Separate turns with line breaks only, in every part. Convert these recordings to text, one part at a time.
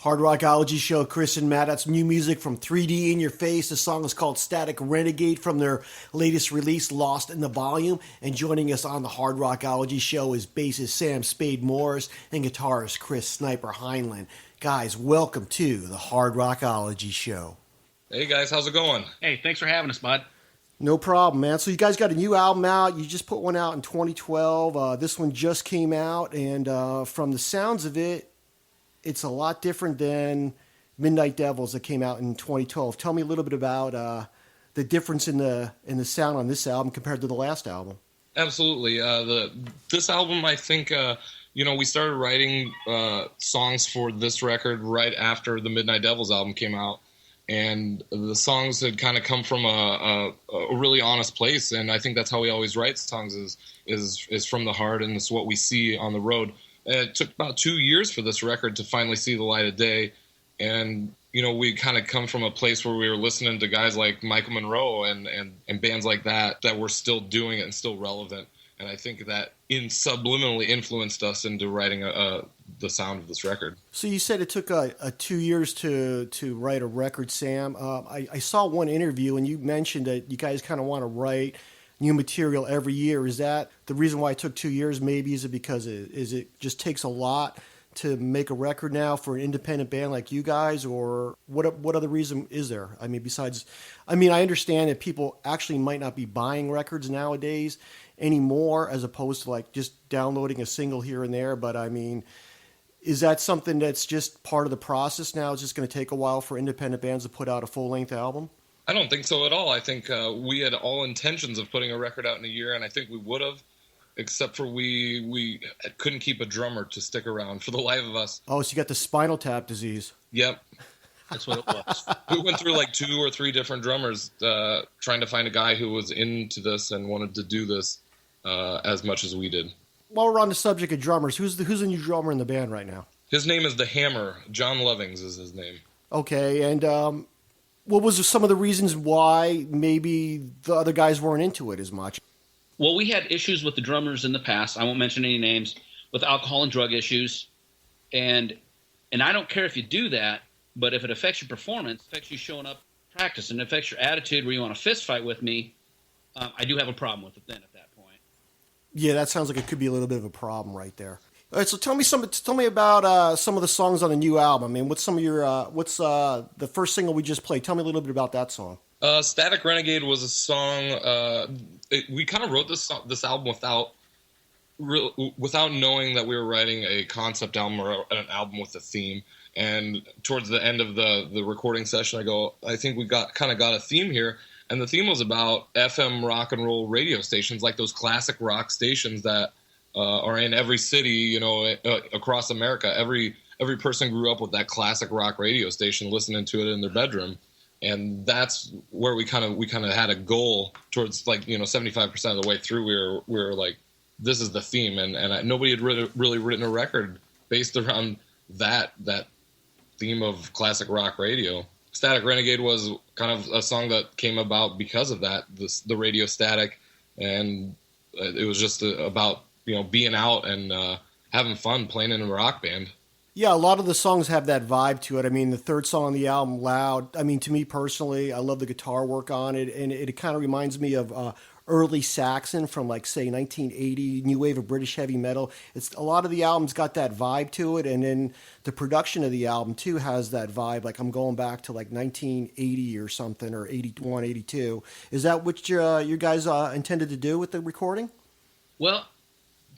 Hard Rockology Show, Chris and Matt. That's new music from 3D In Your Face. The song is called Static Renegade from their latest release, Lost in the Volume. And joining us on the Hard Rockology Show is bassist Sam Spade Morris and guitarist Chris Sniper Hineline. Guys, welcome to the Hard Rockology Show.
Hey guys, how's it going?
Hey, thanks for having us, bud.
No problem, man. So you guys got a new album out. You just put one out in 2012. This one just came out, and from the sounds of it, it's a lot different than Midnight Devils that came out in 2012. Tell me a little bit about the difference in the sound on this album compared to the last album.
Absolutely. This album, I think, we started writing songs for this record right after the Midnight Devils album came out, and the songs had kind of come from a really honest place, and I think that's how we always write songs is from the heart, and it's what we see on the road. It took about 2 years for this record to finally see the light of day. And, we kind of come from a place where we were listening to guys like Michael Monroe and bands like that were still doing it and still relevant. And I think that subliminally influenced us into writing the sound of this record.
So you said it took 2 years to write a record, Sam. I saw one interview and you mentioned that you guys kind of want to write new material every year. Is that the reason why it took 2 years? Maybe is it because it just takes a lot to make a record now for an independent band like you guys, or what other reason is there? I mean, I understand that people actually might not be buying records nowadays anymore, as opposed to like just downloading a single here and there. But I mean, is that something that's just part of the process now? It's just going to take a while for independent bands to put out a full length album?
I don't think so at all. I think we had all intentions of putting a record out in a year, and I think we would have, except for we couldn't keep a drummer to stick around for the life of us.
Oh, so you got the spinal tap disease.
Yep.
That's what it was.
We went through like 2 or 3 different drummers trying to find a guy who was into this and wanted to do this as much as we did.
While we're on the subject of drummers, who's the new drummer in the band right now?
His name is The Hammer. John Lovings is his name.
Okay, and what was some of the reasons why maybe the other guys weren't into it as much?
Well, we had issues with the drummers in the past. I won't mention any names, with alcohol and drug issues. And I don't care if you do that, but if it affects your performance, affects you showing up to practice, and affects your attitude where you want to fist fight with me, I do have a problem with it then at that point.
Yeah, that sounds like it could be a little bit of a problem right there. All right, so tell me about some of the songs on the new album. I mean, what's the first single we just played? Tell me a little bit about that song.
Static Renegade was a song. We kind of wrote this album without knowing that we were writing a concept album or an album with a theme. And towards the end of the recording session, I think we got a theme here. And the theme was about FM rock and roll radio stations, like those classic rock stations that are in every city, across America. Every person grew up with that classic rock radio station, listening to it in their bedroom, and that's where we kind of had a goal towards 75% of the way through. We were like, this is the theme, and nobody had really written a record based around that theme of classic rock radio. Static Renegade was kind of a song that came about because of that, the radio static, and it was just about being out and having fun playing in a rock band.
Yeah, a lot of the songs have that vibe to it. I mean, the third song on the album, Loud, I mean, to me personally, I love the guitar work on it, and it kind of reminds me of early Saxon from, like, say, 1980, new wave of British heavy metal. A lot of the album's got that vibe to it, and then the production of the album, too, has that vibe. Like, I'm going back to, like, 1980 or something, or 81, 82. Is that what you guys intended to do with the recording?
Well,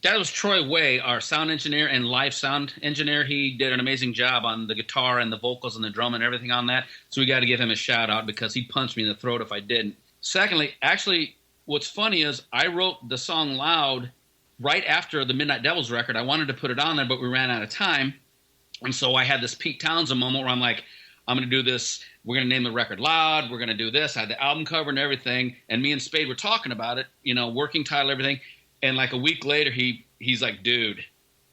that was Troy Way, our sound engineer and live sound engineer. He did an amazing job on the guitar and the vocals and the drum and everything on that. So we got to give him a shout out because he punched me in the throat if I didn't. Secondly, actually, what's funny is I wrote the song Loud right after the Midnight Devils record. I wanted to put it on there, but we ran out of time. And so I had this Pete Townsend moment where I'm like, I'm going to do this. We're going to name the record Loud. We're going to do this. I had the album cover and everything. And me and Spade were talking about it, working title, everything. And like a week later, he's like, dude,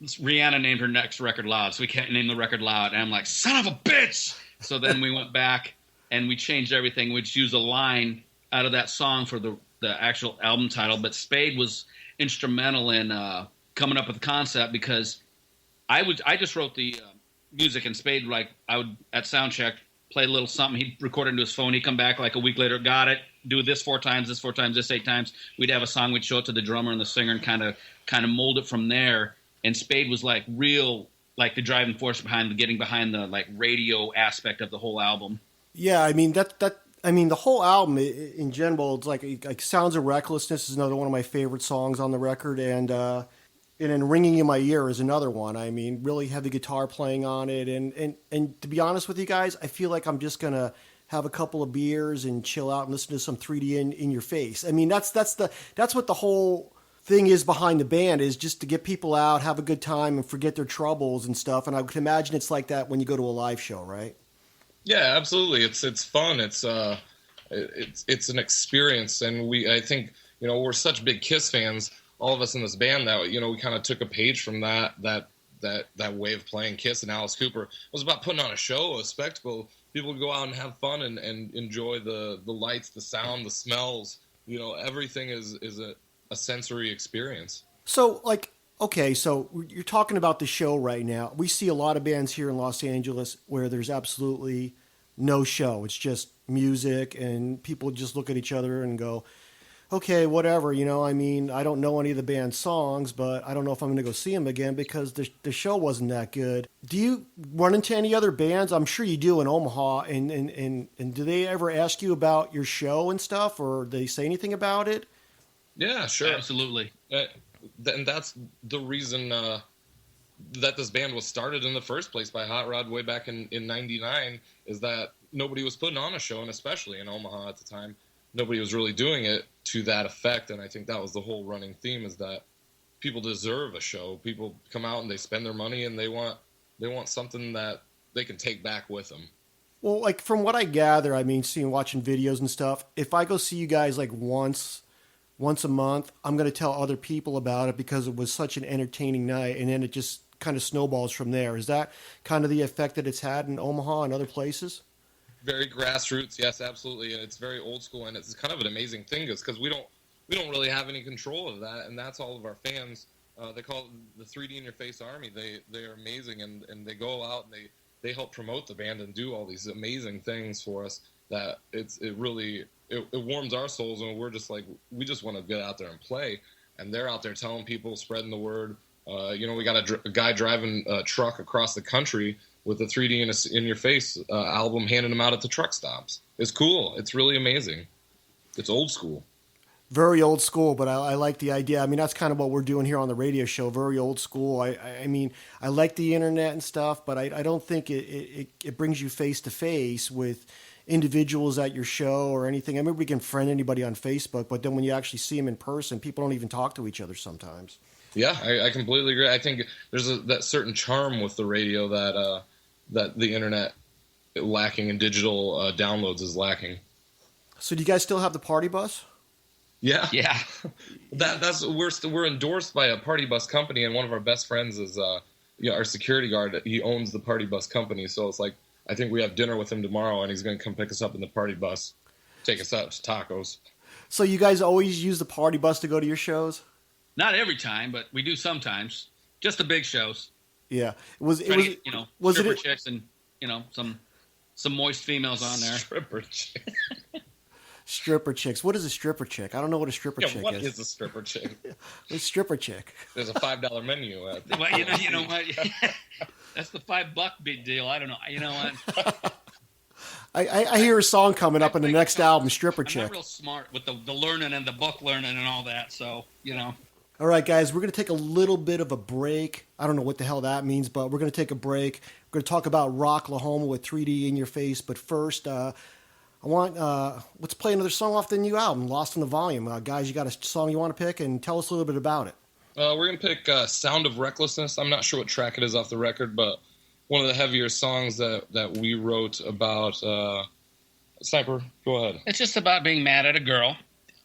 Rihanna named her next record Loud, so we can't name the record Loud. And I'm like, son of a bitch! So then we went back and we changed everything. We just used a line out of that song for the actual album title. But Spade was instrumental in coming up with the concept because I just wrote the music, and Spade, like, I would, at sound check, play a little something. He'd record it into his phone. He'd come back like a week later, got it, do this 4 times, this 4 times, this 8 times. We'd have a song, we'd show it to the drummer and the singer and kind of mold it from there. And Spade was like real, like the driving force getting behind the like radio aspect of the whole album.
Yeah, I mean the whole album in general, it's like Sounds of Recklessness is another one of my favorite songs on the record, and then Ringing in My Ear is another one. I mean, really heavy guitar playing on it, and to be honest with you guys, I feel like I'm just gonna have a couple of beers and chill out and listen to some 3D in Your Face. I mean, that's what the whole thing is behind the band, is just to get people out, have a good time, and forget their troubles and stuff. And I can imagine it's like that when you go to a live show, right?
Yeah, absolutely. It's fun. It's an experience, and I think, you know, we're such big Kiss fans, all of us in this band, that, you know, we kind of took a page from that way of playing Kiss and Alice Cooper. It was about putting on a show, a spectacle. People would go out and have fun and enjoy the lights, the sound, the smells. You know, everything is a sensory experience.
So, like, okay, so you're talking about the show right now. We see a lot of bands here in Los Angeles where there's absolutely no show. It's just music, and people just look at each other and go, okay, whatever, you know, I mean, I don't know any of the band's songs, but I don't know if I'm going to go see them again because the show wasn't that good. Do you run into any other bands? I'm sure you do in Omaha, and do they ever ask you about your show and stuff, or do they say anything about it?
Yeah, sure.
Absolutely.
And that's the reason that this band was started in the first place by Hot Rod way back in 99, is that nobody was putting on a show, and especially in Omaha at the time, nobody was really doing it to that effect. And I think that was the whole running theme, is that people deserve a show. People come out and they spend their money, and they want something that they can take back with them.
Well, like, from what I gather, I mean, watching videos and stuff, if I go see you guys like once a month, I'm going to tell other people about it because it was such an entertaining night, and then it just kind of snowballs from there. Is that kind of the effect that it's had in Omaha and other places?
Very grassroots, yes, absolutely, and it's very old school, and it's kind of an amazing thing because we don't really have any control of that, and that's all of our fans. They call it the 3D in Your Face Army. They are amazing, and they go out and they help promote the band and do all these amazing things for us. That it really warms our souls, and we're just like, we just want to get out there and play, and they're out there telling people, spreading the word. You know, we got a guy driving a truck across the country with the 3D in Your Face album, handing them out at the truck stops. It's cool. It's really amazing. It's old school.
Very old school, but I like the idea. I mean, that's kind of what we're doing here on the radio show. Very old school. I mean, I like the internet and stuff, but I don't think it brings you face to face with individuals at your show or anything. I mean, we can friend anybody on Facebook, but then when you actually see them in person, people don't even talk to each other sometimes. Yeah,
I completely agree. I think there's that certain charm with the radio that the internet lacking in digital downloads is lacking.
So do you guys still have the party bus?
Yeah.
Yeah.
We're endorsed by a party bus company, and one of our best friends is our security guard. He owns the party bus company, so it's like, I think we have dinner with him tomorrow, and he's going to come pick us up in the party bus, take us out to tacos.
So you guys always use the party bus to go to your shows?
Not every time, but we do sometimes. Just the big shows.
Yeah.
Stripper chicks and, you know, some moist females on there.
Stripper chicks.
Stripper chicks. What is a stripper chick? I don't know what a stripper chick is.
What is a stripper chick?
What's a stripper chick?
There's a $5 menu.
Well, you know what? That's the $5 big deal. I don't know. You know what?
I hear a song coming up in the next album, Stripper
I'm
Chick.
not real smart with the learning and the book learning and all that, so, you know.
All right, guys, we're going to take a little bit of a break. I don't know what the hell that means, but we're going to take a break. We're going to talk about Rocklahoma with 3D in Your Face, but first, let's play another song off the new album, Lost in the Volume. Guys, you got a song you want to pick, and tell us a little bit about it.
We're going to pick Sound of Recklessness. I'm not sure what track it is off the record, but one of the heavier songs that we wrote about. Sniper, go ahead.
It's just about being mad at a girl,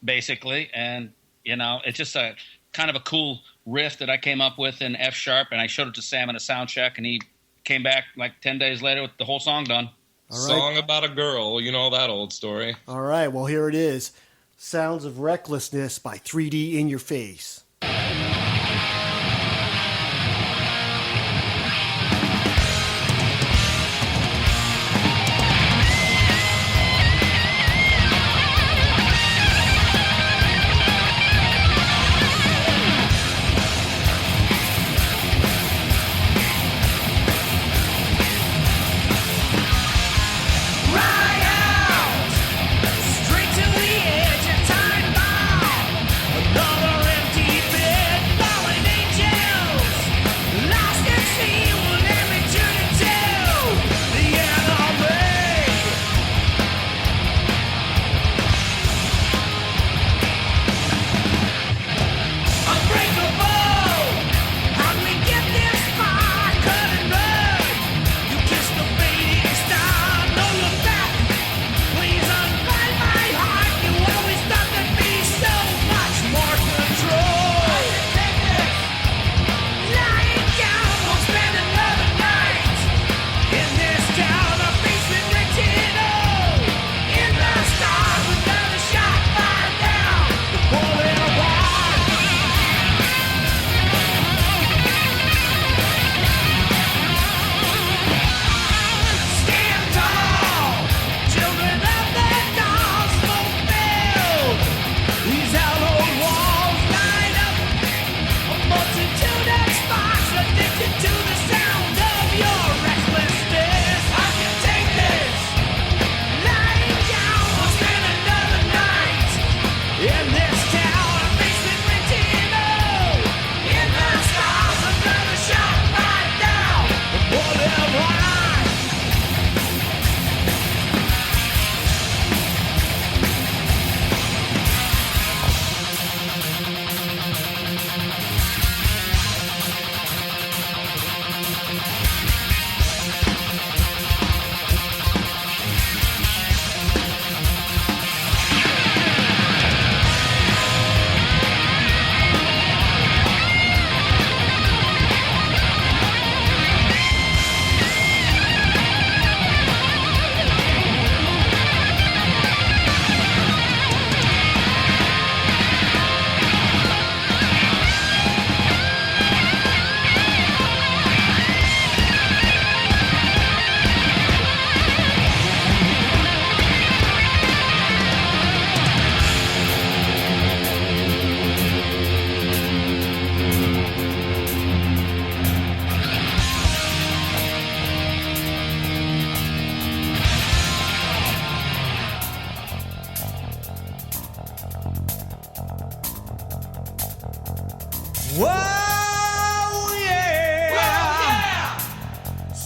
basically, and, you know, it's just a kind of a cool riff that I came up with in F sharp, and I showed it to Sam in a sound check, and he came back like 10 days later with the whole song done.
All right.
Song about a girl, you know that old story.
All right, well, here it is. Sounds of Recklessness by 3D in Your Face.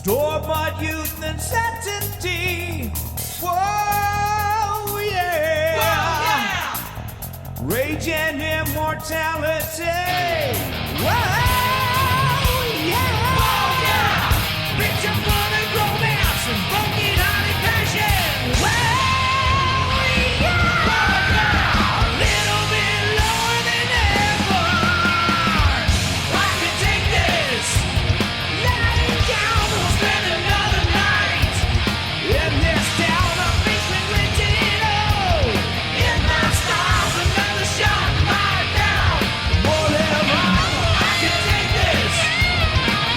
Store-bought youth and certainty. Whoa, yeah. Whoa, yeah. Rage and immortality. Whoa, yeah. Whoa, yeah. Rich and fun and romance and broken hearted passion. Whoa, yeah. Whoa, yeah. A little bit lower than ever. I can take this. Lying down, we'll spend another night in this town of basement rented. In the stars, another shot, right down. Whatever, I can take this.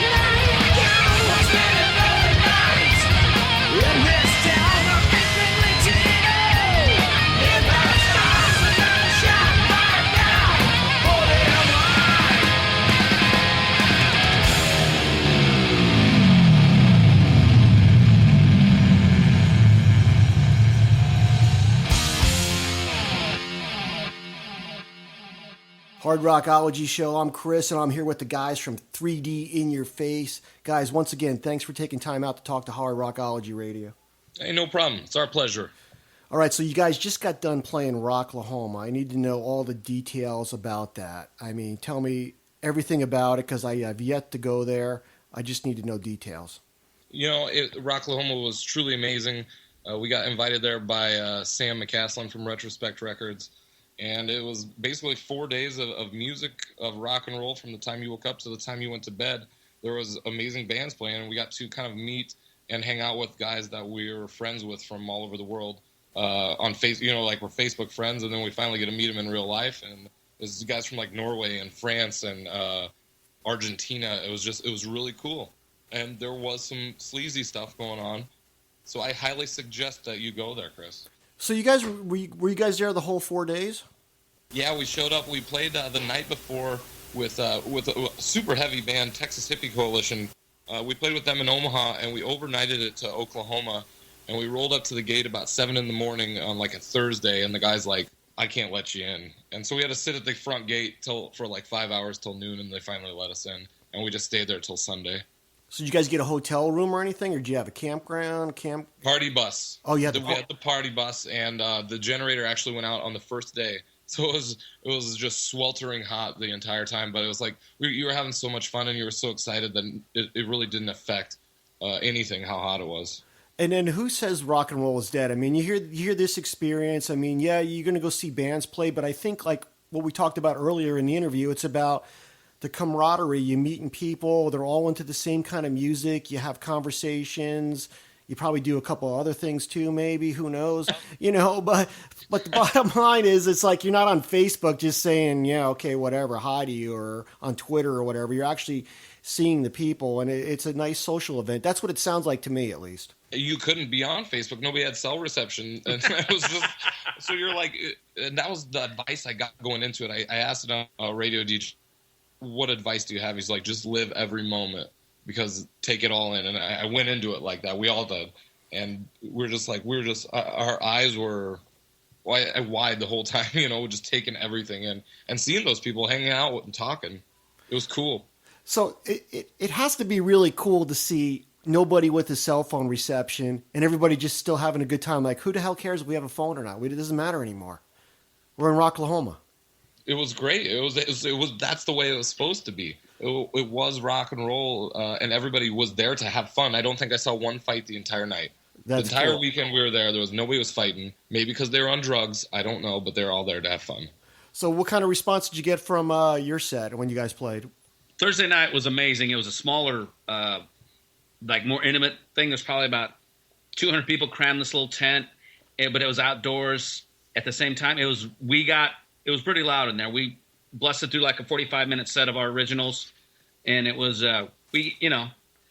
Lying down, we'll spend another night in this town of basement rented. In the stars, another shot, right down. Whatever.
Hard Rockology Show. I'm Chris, and I'm here with the guys from 3D In Your Face. Guys, once again, thanks for taking time out to talk to Hard Rockology Radio.
Hey, no problem. It's our pleasure.
All right, so you guys just got done playing Rocklahoma. I need to know all the details about that. I mean, tell me everything about it, because I have yet to go there. I just need to know details.
You know, Rocklahoma was truly amazing. We got invited there by Sam McCaslin from Retrospect Records. And it was basically 4 days of music, of rock and roll from the time you woke up to the time you went to bed. There was amazing bands playing, and we got to kind of meet and hang out with guys that we were friends with from all over the world on Facebook. You know, like we're Facebook friends, and then we finally get to meet them in real life. And there's guys from like Norway and France and Argentina. It was really cool. And there was some sleazy stuff going on. So I highly suggest that you go there, Chris.
So you guys, were you guys there the whole 4 days?
Yeah, we showed up. We played the night before with a super heavy band, Texas Hippie Coalition. We played with them in Omaha, and we overnighted it to Oklahoma. And we rolled up to the gate about 7 in the morning on like a Thursday, and the guy's like, "I can't let you in." And so we had to sit at the front gate for like 5 hours till noon, and they finally let us in. And we just stayed there till Sunday.
So did you guys get a hotel room or anything, or did you have a campground?
Party bus.
Oh, yeah,
we had the party bus, and the generator actually went out on the first day. So it was just sweltering hot the entire time, but it was like you were having so much fun and you were so excited that it really didn't affect anything how hot it was.
And then who says rock and roll is dead? I mean, you hear this experience. I mean, yeah, you're going to go see bands play, but I think like what we talked about earlier in the interview, it's about the camaraderie. You meeting people, they're all into the same kind of music. You have conversations. You probably do a couple of other things too, maybe, who knows, you know, but the bottom line is it's like you're not on Facebook just saying, yeah, okay, whatever, hi to you, or on Twitter or whatever. You're actually seeing the people, and it's a nice social event. That's what it sounds like to me, at least.
You couldn't be on Facebook. Nobody had cell reception. And it was just, so you're like, and that was the advice I got going into it. I asked it on a radio DJ, what advice do you have? He's like, just live every moment. Because take it all in, and I went into it like that. We all did, and our eyes were wide the whole time, you know, just taking everything in and seeing those people hanging out and talking. It was cool. So
it has to be really cool to see nobody with a cell phone reception and everybody just still having a good time. Like, who the hell cares if we have a phone or not? It doesn't matter anymore. We're in Rocklahoma.
It was great. It was that's the way it was supposed to be. It was rock and roll, and everybody was there to have fun. I don't think I saw one fight the entire night. The entire weekend we were there was nobody was fighting. Maybe because they were on drugs. I don't know, but they're all there to have fun.
So what kind of response did you get from your set when you guys played?
Thursday night was amazing. It was a smaller, like more intimate thing. There's probably about 200 people crammed in this little tent, but it was outdoors at the same time. It was pretty loud in there. We blasted through like a 45-minute set of our originals, and it was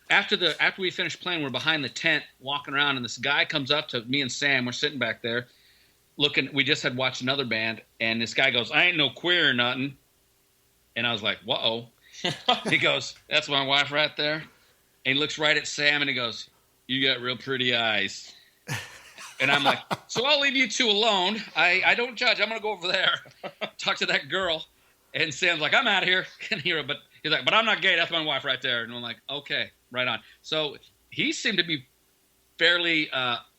after we finished playing, we're behind the tent walking around, and this guy comes up to me and Sam. We're sitting back there looking. We just had watched another band, and this guy goes, "I ain't no queer or nothing," and I was like, "Whoa." He goes, "That's my wife right there," and he looks right at Sam and he goes, "You got real pretty eyes." And I'm like, "So I'll leave you two alone. I don't judge. I'm gonna go over there, talk to that girl." And Sam's like, "I'm out of here." Can hear it, but he's like, "But I'm not gay. That's my wife right there." And I'm like, "Okay, right on." So he seemed to be fairly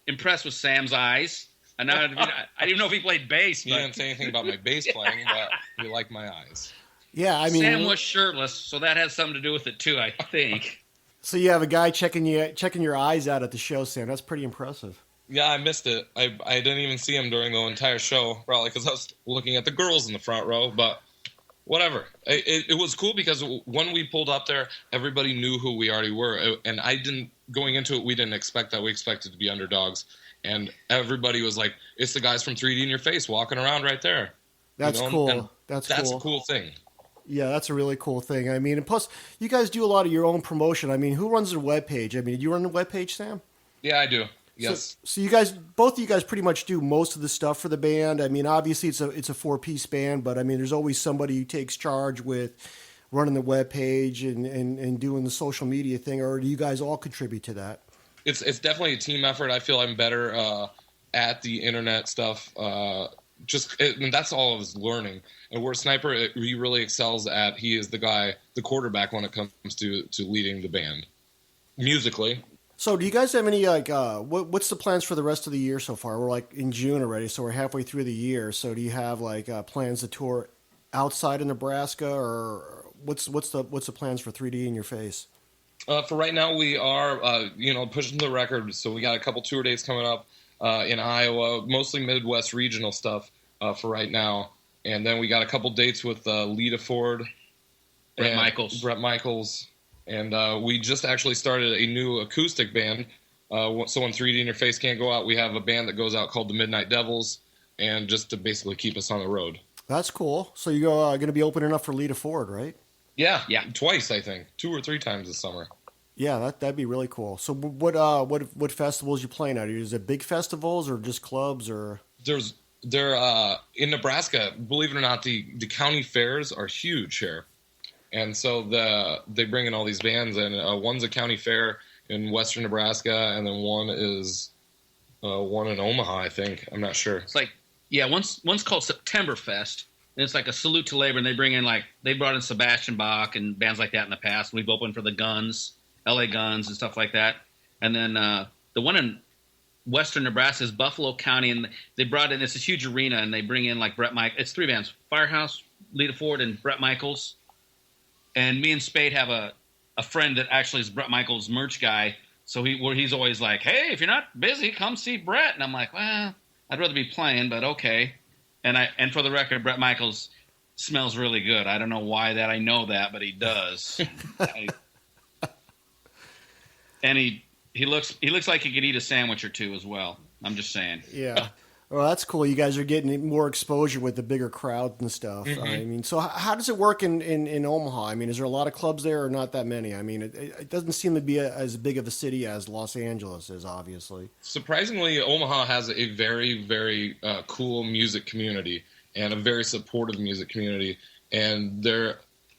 impressed with Sam's eyes. And I didn't even know if he played bass.
He didn't say anything about my bass playing, but he liked my eyes.
Yeah, I mean,
Sam was shirtless, so that has something to do with it too, I think.
So you have a guy checking your eyes out at the show, Sam. That's pretty impressive.
Yeah, I missed it. I didn't even see him during the entire show, probably because I was looking at the girls in the front row, but whatever. It was cool because when we pulled up there, everybody knew who we already were, and going into it, we didn't expect that. We expected to be underdogs, and everybody was like, it's the guys from 3D in Your Face walking around right there.
That's cool. That's cool.
a cool thing.
Yeah, that's a really cool thing. I mean, and plus, you guys do a lot of your own promotion. I mean, who runs the webpage? I mean, do you run the webpage, Sam?
Yeah, I do. Yes.
So you guys, both of you guys pretty much do most of the stuff for the band. I mean, obviously it's a 4-piece band, but I mean, there's always somebody who takes charge with running the webpage and doing the social media thing, or do you guys all contribute to that?
It's definitely a team effort. I feel I'm better at the internet stuff. And that's all I was learning. And where Sniper, he really excels at, he is the quarterback when it comes to leading the band musically.
So do you guys have any, like, what's the plans for the rest of the year so far? We're like in June already, so we're halfway through the year. So do you have like plans to tour outside of Nebraska, or what's the plans for 3D in Your Face?
For right now, we are pushing the record. So we got a couple tour dates coming up in Iowa, mostly Midwest regional stuff for right now. And then we got a couple dates with Lita Ford,
Brett
Michaels. And we just actually started a new acoustic band. So when 3D in Your Face can't go out, we have a band that goes out called the Midnight Devils, and just to basically keep us on the road. That's
cool. So you're going to be opening up for Lita Ford, right?
Yeah, twice I think, 2 or 3 times this summer.
Yeah, that'd be really cool. So what festivals you playing at? Is it big festivals or just clubs or?
They're in Nebraska. Believe it or not, the county fairs are huge here, and so they bring in all these bands. And one's a county fair in western Nebraska, and then one is one in Omaha. I think, I'm not sure.
It's like one's called Septemberfest, and it's like a salute to labor. And they brought in Sebastian Bach and bands like that in the past. We've opened for the Guns, LA Guns, and stuff like that. And then the one in western Nebraska is Buffalo County, and they brought in, it's a huge arena, and they bring in like it's 3 bands: Firehouse, Lita Ford, and Brett Michaels. And me and Spade have a friend that actually is Brett Michaels' merch guy, so he's always like, hey, if you're not busy, come see Brett. And I'm like, well, I'd rather be playing, but okay. And for the record, Brett Michaels smells really good. I don't know why that I know that, but he does. And he looks like he could eat a sandwich or two as well. I'm just saying.
Yeah. Well, that's cool. You guys are getting more exposure with the bigger crowd and stuff. Mm-hmm. I mean, so how does it work in Omaha? I mean, is there a lot of clubs there or not that many? I mean, it doesn't seem to be as big of a city as Los Angeles is, obviously. Surprisingly,
Omaha has a very, very cool music community and a very supportive music community. And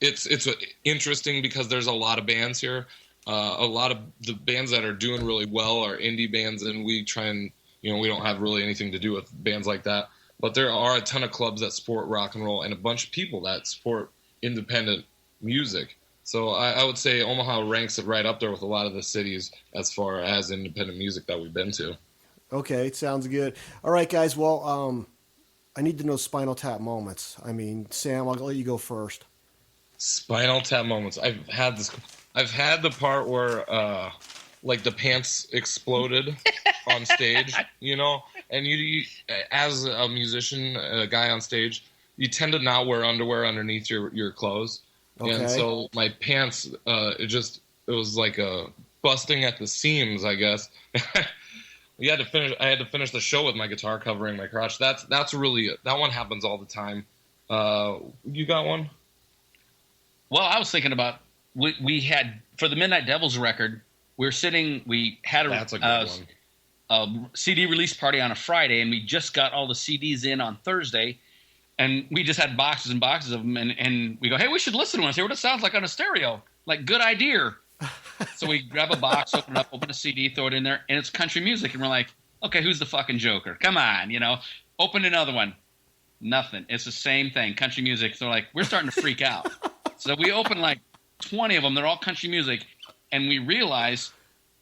it's interesting because there's a lot of bands here. A lot of the bands that are doing really well are indie bands, and we try and, we don't have really anything to do with bands like that. But there are a ton of clubs that support rock and roll and a bunch of people that support independent music. So I would say Omaha ranks it right up there with a lot of the cities as far as independent music that we've been to.
Okay, sounds good. All right, guys. Well, I need to know Spinal Tap moments. I mean, Sam, I'll let you go first.
Spinal Tap moments. I've had the part where like the pants exploded on stage, and you as a musician, a guy on stage, you tend to not wear underwear underneath your clothes. Okay. And so my pants, it was like busting at the seams, I guess. I had to finish the show with my guitar covering my crotch. That's really, that one happens all the time. You got one?
Well, I was thinking about, we had, for the Midnight Devils record, we had a CD release party on a Friday, and we just got all the CDs in on Thursday, and we just had boxes and boxes of them, and we go, hey, we should listen to one, hear what it sounds like on a stereo. Like, good idea. So we grab a box, open it up, open a CD, throw it in there, and it's country music, and we're like, okay, who's the fucking joker? Come on, Open another one. Nothing. It's the same thing, country music. So like, we're starting to freak out. So we open like 20 of them. They're all country music. And we realize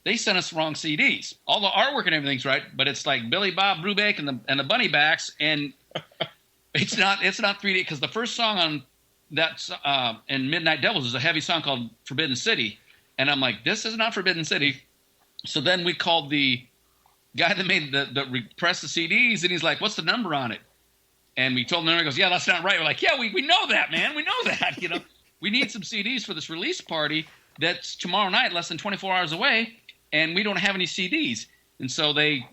they sent us wrong CDs. All the artwork and everything's right, but it's like Billy Bob Brubeck and the Bunny Backs, and it's not 3D, because the first song on that in Midnight Devils is a heavy song called Forbidden City, and I'm like, this is not Forbidden City. So then we called the guy that made pressed the CDs, and he's like, what's the number on it? And we told him, and he goes, yeah, that's not right. We're like, yeah, we know that, man. We know that. You know, we need some CDs for this release party that's tomorrow night, less than 24 hours away, and we don't have any CDs. And so they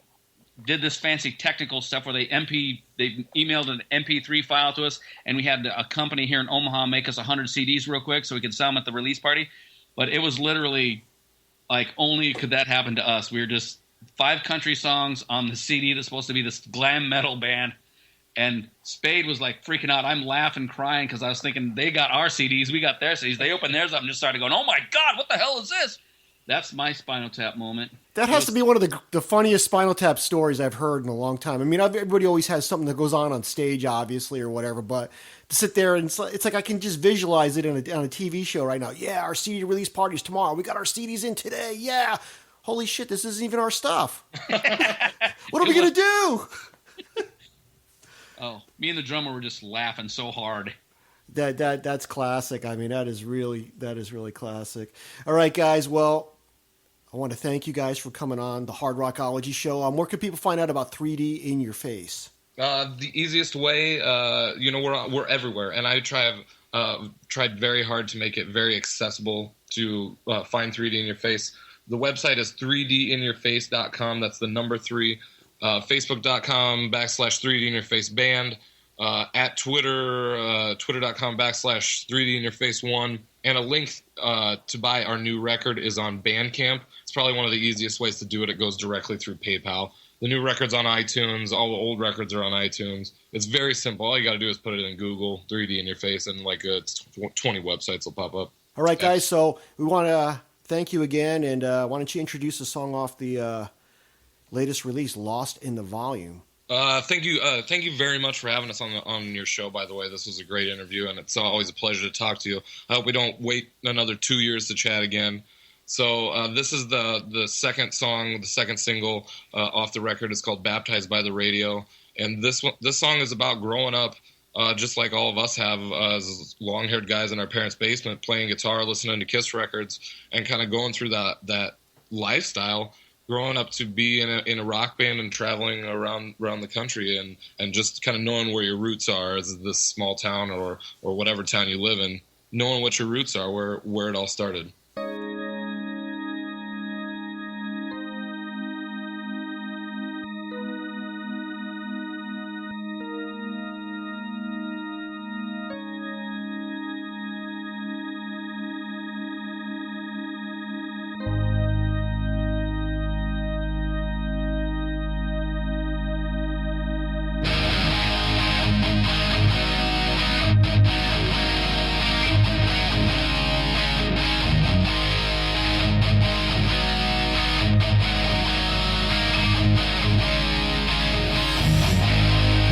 did this fancy technical stuff where they emailed an MP3 file to us, and we had a company here in Omaha make us 100 CDs real quick so we could sell them at the release party. But it was literally like, only could that happen to us. We were just 5 country songs on the CD that's supposed to be this glam metal band. And Spade was like freaking out. I'm laughing, crying, because I was thinking they got our CDs, we got their CDs. They opened theirs up and just started going, oh my God, what the hell is this? That's my Spinal Tap moment.
That has to be one of the funniest Spinal Tap stories I've heard in a long time. I mean, everybody always has something that goes on stage, obviously, or whatever, but to sit there and it's like I can just visualize it on a TV show right now. Yeah, our CD release party's tomorrow. We got our CDs in today. Yeah. Holy shit, this isn't even our stuff. What are we going to do?
Oh, me and the drummer were just laughing so hard.
That's classic. I mean, that is really classic. All right, guys. Well, I want to thank you guys for coming on the Hard Rockology Show. Where can people find out about 3D in Your Face?
The easiest way, we're everywhere, and I tried very hard to make it very accessible to find 3D in Your Face. The website is 3dinyourface.com. That's the number 3. Facebook.com/3D in Your Face Band. At Twitter, Twitter.com/3D in Your Face 1. And a link to buy our new record is on Bandcamp. It's probably one of the easiest ways to do it. It goes directly through PayPal. The new record's on iTunes. All the old records are on iTunes. It's very simple. All you got to do is put it in Google, 3D in Your Face, and like 20 websites will pop up.
All right, guys. So we want to thank you again. And why don't you introduce the song off the latest release, Lost in the Volume?
Thank you very much for having us on your show, by the way. This was a great interview, and it's always a pleasure to talk to you. I hope we don't wait another 2 years to chat again. So this is the second song, the second single off the record. It's called Baptized by the Radio, and this song is about growing up just like all of us have as long-haired guys in our parents' basement, playing guitar, listening to Kiss records, and kind of going through that lifestyle, growing up to be in a rock band and traveling around the country and just kind of knowing where your roots are as this small town or whatever town you live in, knowing what your roots are, where it all started.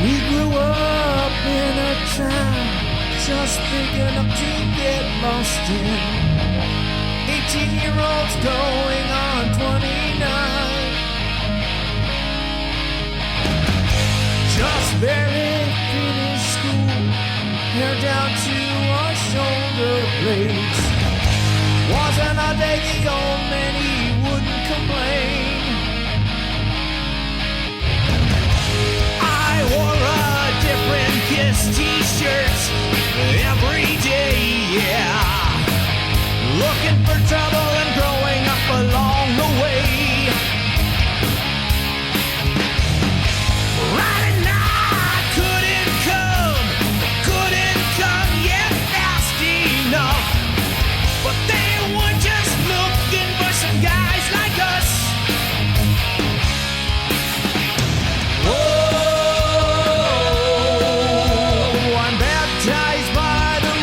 We grew up in a town just big enough to get lost in. 18-year-olds going on 29. Just barely finished school, hair down to our shoulder blades. Wasn't a day the old man, he wouldn't complain. I wore a different Kiss t-shirt every day, yeah. Looking for trouble and growing up along the way. Friday night couldn't come yet fast enough. But they were just looking for some guys like us. Whoa, I'm baptized by the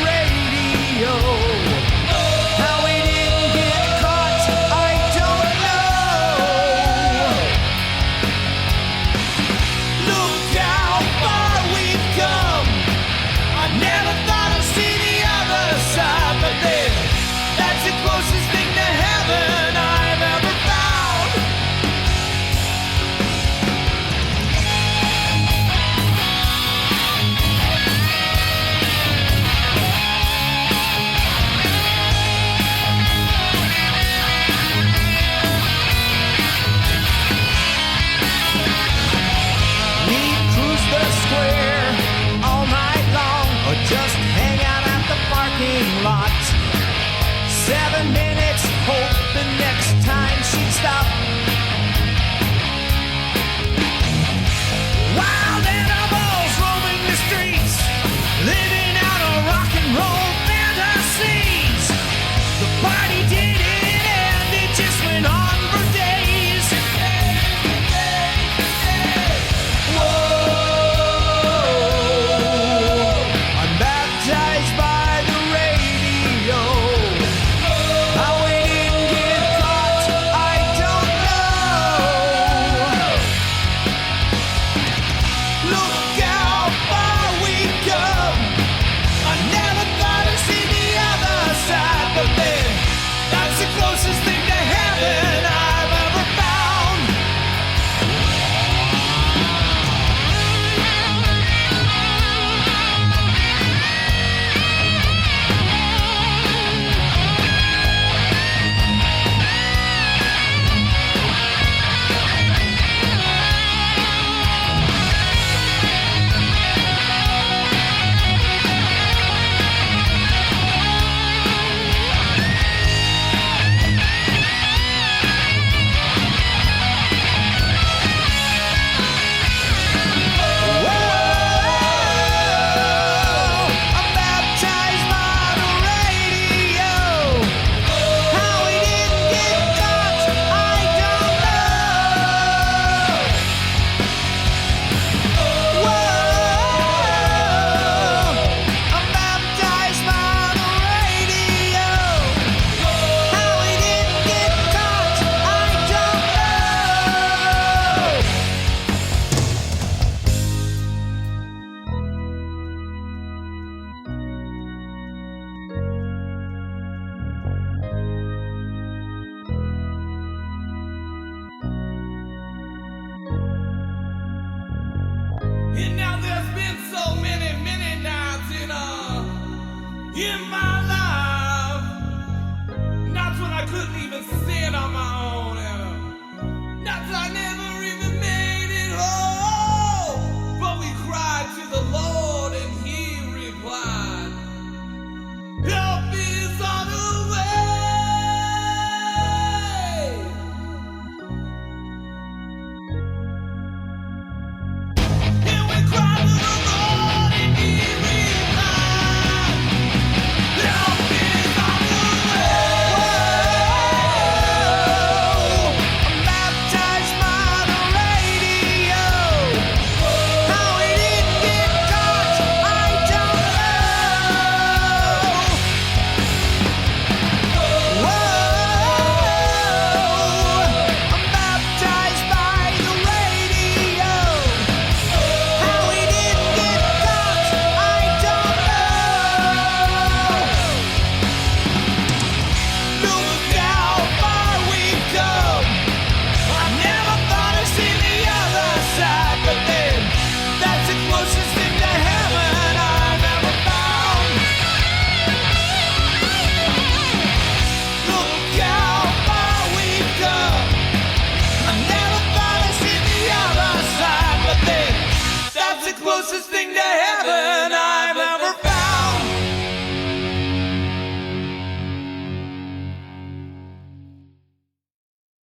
closest thing